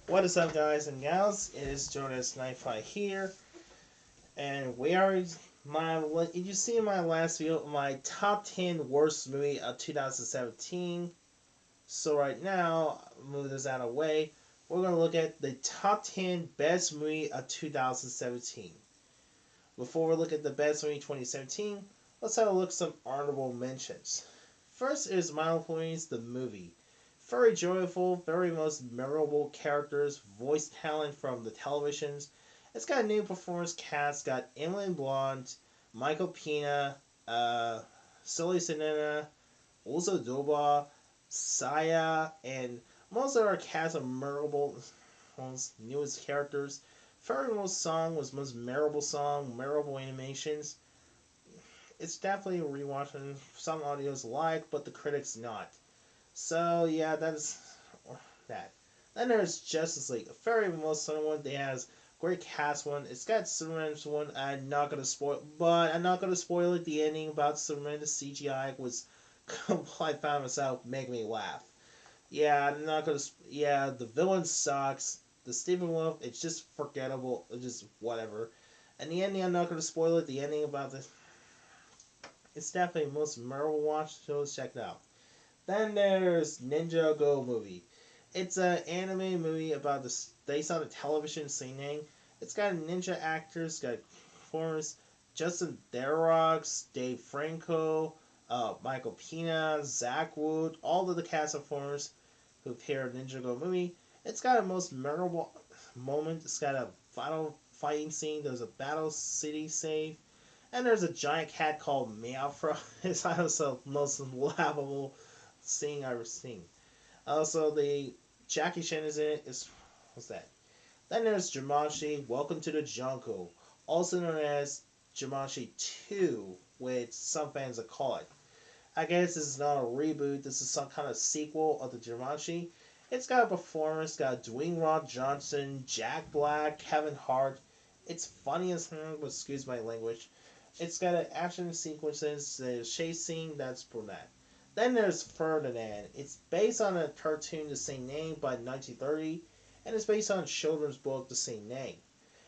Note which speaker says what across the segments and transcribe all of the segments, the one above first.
Speaker 1: What is up, guys and gals? It is Jonas95 here, and we are my. You see in my last video my top 10 worst movie of 2017. So right now, move this out of the way. We're gonna look at the top 10 best movie of 2017. Before we look at the best movie 2017, let's have a look at some honorable mentions. First is My Little Ponies the movie. Very joyful, very most memorable characters, voice talent from the televisions. It's got a new performance cast, got Emily Blunt, Michael Pena, Sully Sinena, Uzo Doba, Saya, and most of our cast of memorable, most newest characters. Very most song was most memorable song, memorable animations. It's definitely a rewatch and some audios like, but the critics not. So yeah, that is that. Then there's Justice League, a very most fun one. They has great cast one. It's got Superman's one. I'm not gonna spoil, but I'm not gonna spoil it. The ending about Superman, the CGI was, I found myself make me laugh. Yeah, I'm not gonna. Yeah, the villain sucks. The Stephen Wolf, it's just forgettable. It's just whatever. And the ending, I'm not gonna spoil it. The ending about this, it's definitely the most memorable watch. So check it out. Then there's Ninja Go movie. It's an anime movie about this based on a television scene. It's got ninja actors, got performers Justin Theroux, Dave Franco, Michael Pena, Zach Wood, all of the cast of performers who appear in Ninja Go movie. It's got a most memorable moment. It's got a final fighting scene. There's a battle city save. And there's a giant cat called Meowfro. It's also the most laughable scene I've ever seen. Also, the Jackie Chan is in it. What's that? Then there's Jumanji, Welcome to the Jungle, also known as Jumanji 2, which some fans have called it. I guess this is not a reboot. This is some kind of sequel of the Jumanji. It's got a performance. Got Dwayne Rock Johnson, Jack Black, Kevin Hart. It's funny as hell, but excuse my language. It's got an action sequences, the chase scene, that's brunette. Then there's Ferdinand. It's based on a cartoon the same name by 1930, and it's based on a children's book the same name.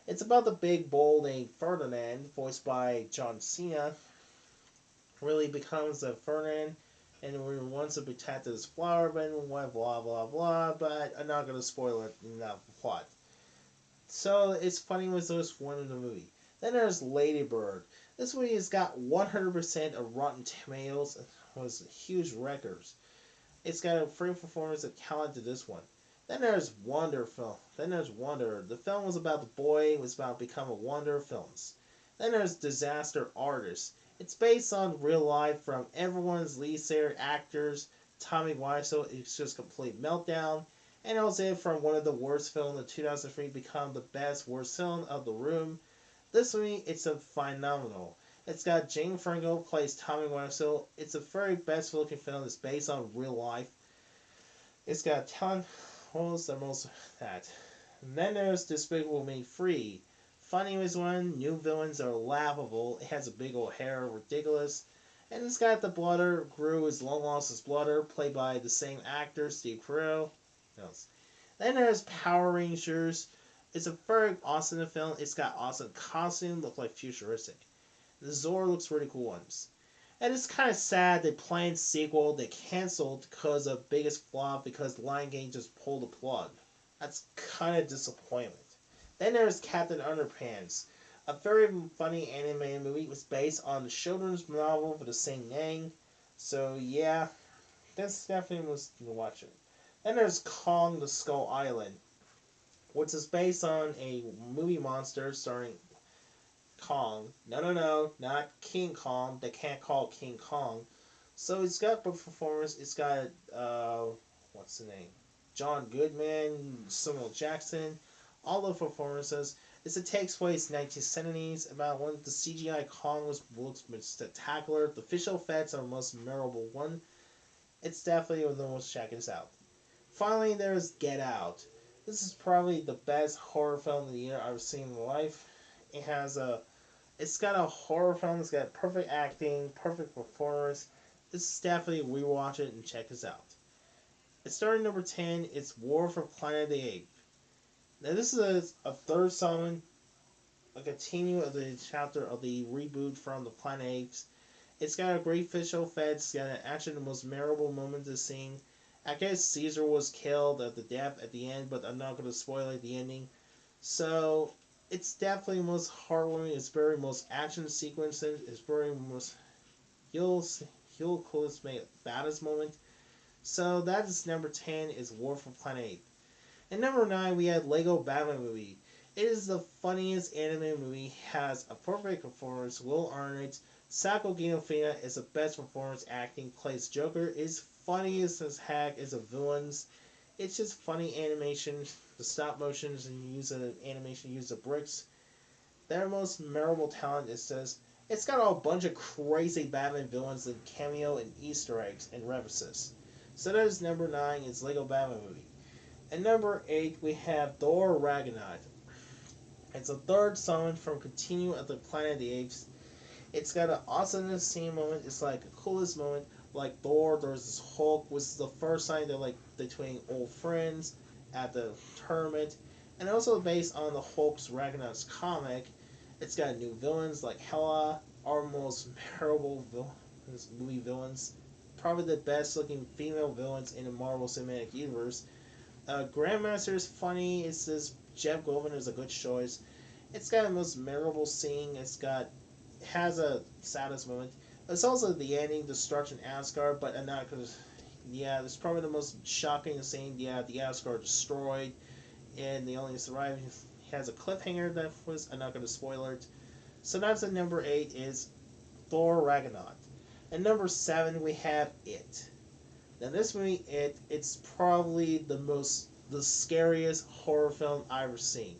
Speaker 1: It's about the big bull named Ferdinand, voiced by John Cena, really becomes a Ferdinand, and we wants to protect his flower, but blah blah blah. But I'm not gonna spoil it in that plot. So it's funny was this one in the movie. Then there's Ladybird. This movie has got 100% of Rotten Tomatoes. Was huge records. It's got a free performance of talent to this one. Then there's Wonder Film. Then there's Wonder. The film was about the boy. It was about become a Wonder Films. Then there's Disaster Artist. It's based on real life from everyone's lead singer actors. Tommy Wiseau. It's just complete meltdown. And also from one of the worst films of 2003 become the best worst film of the room. This movie, it's a phenomenal. It's got Jane Franco plays Tommy Wiseau. It's a very best looking film. It's based on real life. It's got a ton. What was the most that? And then there's Despicable Me 3. Funny was one. New villains are laughable. It has a big old hair, ridiculous. And it's got the Blooder, Gru is long lost his Blooder, played by the same actor, Steve Carell. Then there's Power Rangers. It's a very awesome film. It's got awesome costume, look like futuristic. The Zora looks really cool ones. And it's kind of sad they planned sequel, they canceled because of biggest flop because Lion King just pulled the plug. That's kind of disappointment. Then there's Captain Underpants. A very funny animated movie. It was based on the children's novel with the same name. So yeah, this definitely was to watch it. Then there's Kong the Skull Island, which is based on a movie monster starring Kong. No, no, no, not King Kong. They can't call King Kong. So it's got performers. It's got what's the name? John Goodman, Samuel Jackson, all the performances. It takes place in 1970s. About when the CGI Kong was most spectacular. The visual effects are the most memorable one. It's definitely one of the most check this out. Finally, there's Get Out. This is probably the best horror film of the year I've seen in my life. It has a it's got a horror film. It's got perfect acting, perfect performance. This is definitely rewatch it and check this out. It's starting number 10. It's War for Planet of the Apes. Now this is a third summon, a continue of the chapter of the reboot from the Planet Apes. It's got a great visual effects. It's got actually the most memorable moment of the scene. I guess Caesar was killed at the death at the end, but I'm not going to spoil it, the ending. So it's definitely most heartwarming. It's very most action sequences. It's very most you'll you'll coolest make baddest moment. So that is number 10 is War for Planet 8. And number 9 we had Lego Batman movie. It is the funniest anime movie. Has a perfect performance. Will Arnett, Sako Gandolfini is the best performance acting. Plays Joker. Is funniest as heck. Is a villains. It's just funny animation. The stop motions and use of animation, use of bricks. Their most memorable talent is this. It's got a bunch of crazy Batman villains and cameo and Easter eggs and references. So that is number 9 is Lego Batman movie. And number 8 we have Thor Ragnarok. It's a third summon from Continue at the Planet of the Apes. It's got an awesome scene moment. It's like the coolest moment. Like Thor, there's this Hulk, which is the first time they're like between old friends at the tournament. And also based on the Hulk's Ragnarok's comic, it's got new villains like Hela, our most memorable movie villains. Probably the best looking female villains in the Marvel Cinematic Universe. Grandmaster is funny. It's this Jeff Goldblum is a good choice. It's got the most memorable scene. It has a saddest moment. It's also the ending, destruction Asgard, but not because yeah, it's probably the most shocking scene. Yeah, the Asgard destroyed, and the only surviving has a cliffhanger that was I'm not going to spoil it. So that's at number 8 is Thor Ragnarok. And number 7 we have It. Now this movie, it's probably the scariest horror film I've ever seen.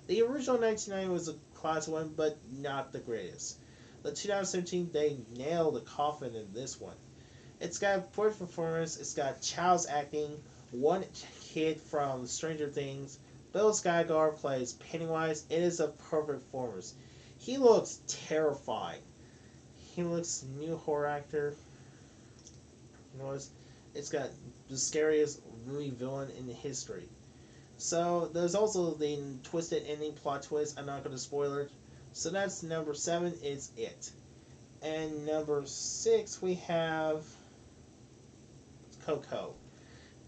Speaker 1: The original 1990 was a class one, but not the greatest. The 2017 they nailed the coffin in this one. It's got great performance. It's got Chow's acting. One kid from Stranger Things. Bill Skarsgård plays Pennywise. It is a perfect performance. He looks terrifying. He looks new horror actor. You know, it's got the scariest movie villain in history. So there's also the twisted ending plot twist. I'm not going to spoil it. So that's number 7 is It. And number 6 we have Coco.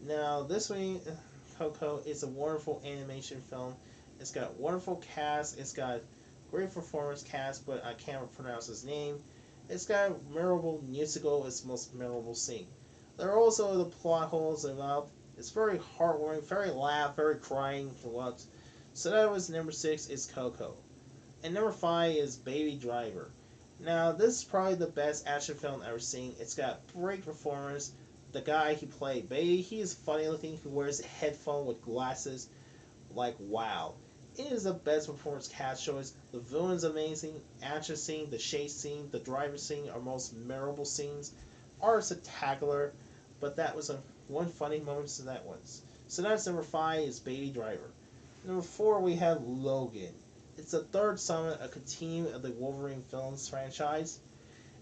Speaker 1: Now this one, Coco is a wonderful animation film. It's got wonderful cast. It's got great performance cast, but I can't pronounce his name. It's got memorable musical. Its most memorable scene. There are also the plot holes involved. It's very heartwarming, very laugh, very crying. What? So that was number 6 is Coco. And number 5 is Baby Driver. Now, this is probably the best action film I've ever seen. It's got great performance. The guy he played, Baby, he is funny looking. He wears a headphone with glasses. Like, wow. It is the best performance cast choice. The villain's amazing. Action scene, the chase scene, the driver scene are most memorable scenes. Art spectacular, but that was a one funny moment to that one. So that's number 5 is Baby Driver. Number 4 we have Logan. It's the third summon, a continue of the Wolverine films franchise.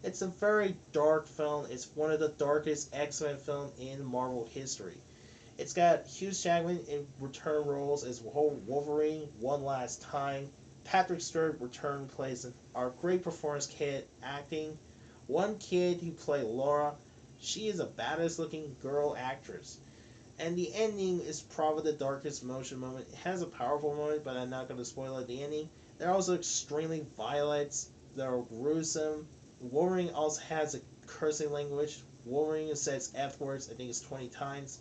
Speaker 1: It's a very dark film. It's one of the darkest X-Men films in Marvel history. It's got Hugh Jackman in return roles as Wolverine one last time. Patrick Stewart return plays our great performance kid acting. One kid who played Laura. She is a baddest looking girl actress. And the ending is probably the darkest motion moment. It has a powerful moment, but I'm not going to spoil it. The ending. They're also extremely violent. They're gruesome. Wolverine also has a cursing language. Wolverine says F words, I think it's 20 times.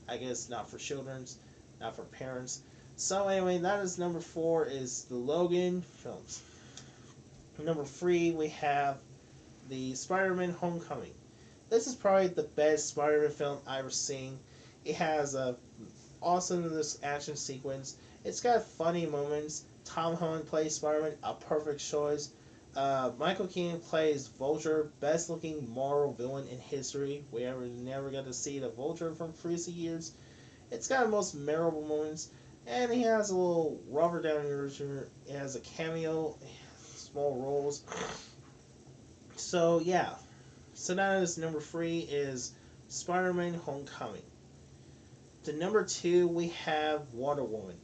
Speaker 1: I guess not for children's, not for parents. So anyway, that is number 4 is the Logan films. Number 3 we have the Spider-Man Homecoming. This is probably the best Spider-Man film I've ever seen. It has a awesome this action sequence. It's got funny moments. Tom Holland plays Spider-Man, a perfect choice. Michael Keaton plays Vulture, best looking Marvel villain in history. We never got to see the Vulture from previous years. It's got the most memorable moments, and he has a little Robert Downey Jr. It has a cameo, small roles. So yeah, so that is number 3 is Spider-Man Homecoming. To number 2 we have Wonder Woman.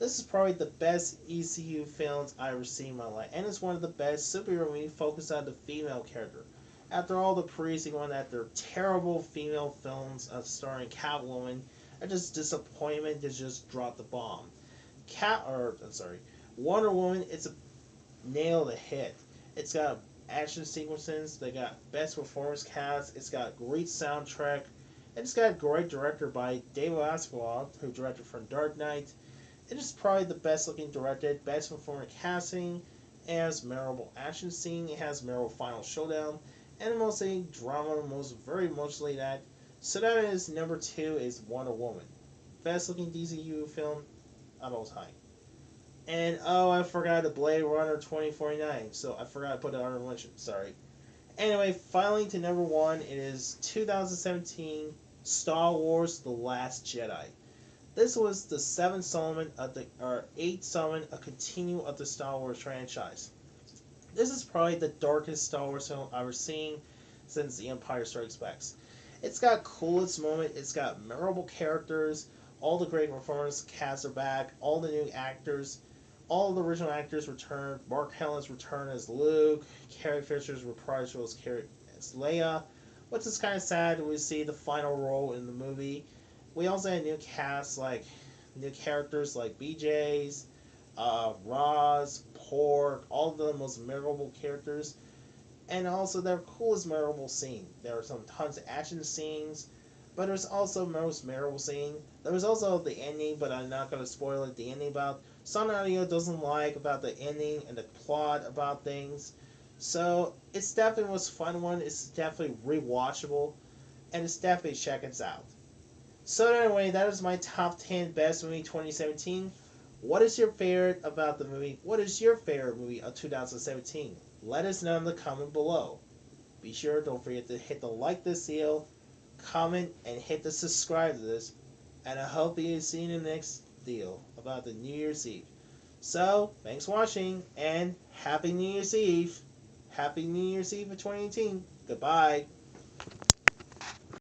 Speaker 1: This is probably the best ECU films I've ever seen in my life, and it's one of the best superhero movies focused on the female character. After all the praise they won after terrible female films starring Catwoman, and just disappointment to just drop the bomb. Wonder Woman, it's a nail to hit. It's got action sequences, they got best performance cast, it's got great soundtrack, and it's got a great director by David Askew, who directed from Dark Knight. It is probably the best looking directed, best performance casting. It has memorable action scene, it has memorable final showdown, and mostly drama, most very mostly that. So that is number two is Wonder Woman, best looking DCU film of all time. And oh, I forgot the Blade Runner 2049, so I forgot to put it on our mention. Sorry. Anyway, finally to number one, it is 2017 Star Wars: The Last Jedi. This was the seventh installment of the or eighth installment, a continue of the Star Wars franchise. This is probably the darkest Star Wars film I've ever seen since The Empire Strikes Back. It's got coolest moment. It's got memorable characters. All the great performance casts are back. All the new actors. All the original actors returned. Mark Hamill's return as Luke. Carrie Fisher's reprisal as Leia. Which is kind of sad. We see the final role in the movie. We also had new casts like new characters like BJ's, Roz, Pork, all of the most memorable characters, and also their coolest memorable scene. There were some tons of action scenes, but there's also most memorable scene. There was also the ending, but I'm not gonna spoil it. The ending about Son Audio doesn't like about the ending and the plot about things. So it's definitely the most fun one. It's definitely rewatchable, and it's definitely check it out. So anyway, that is my top 10 best movie 2017. What is your favorite about the movie? What is your favorite movie of 2017? Let us know in the comment below. Be sure, don't forget to hit the like this video, comment, and hit the subscribe to this. And I hope you see you in the next video about the New Year's Eve. So, thanks for watching, and Happy New Year's Eve. Happy New Year's Eve of 2018. Goodbye.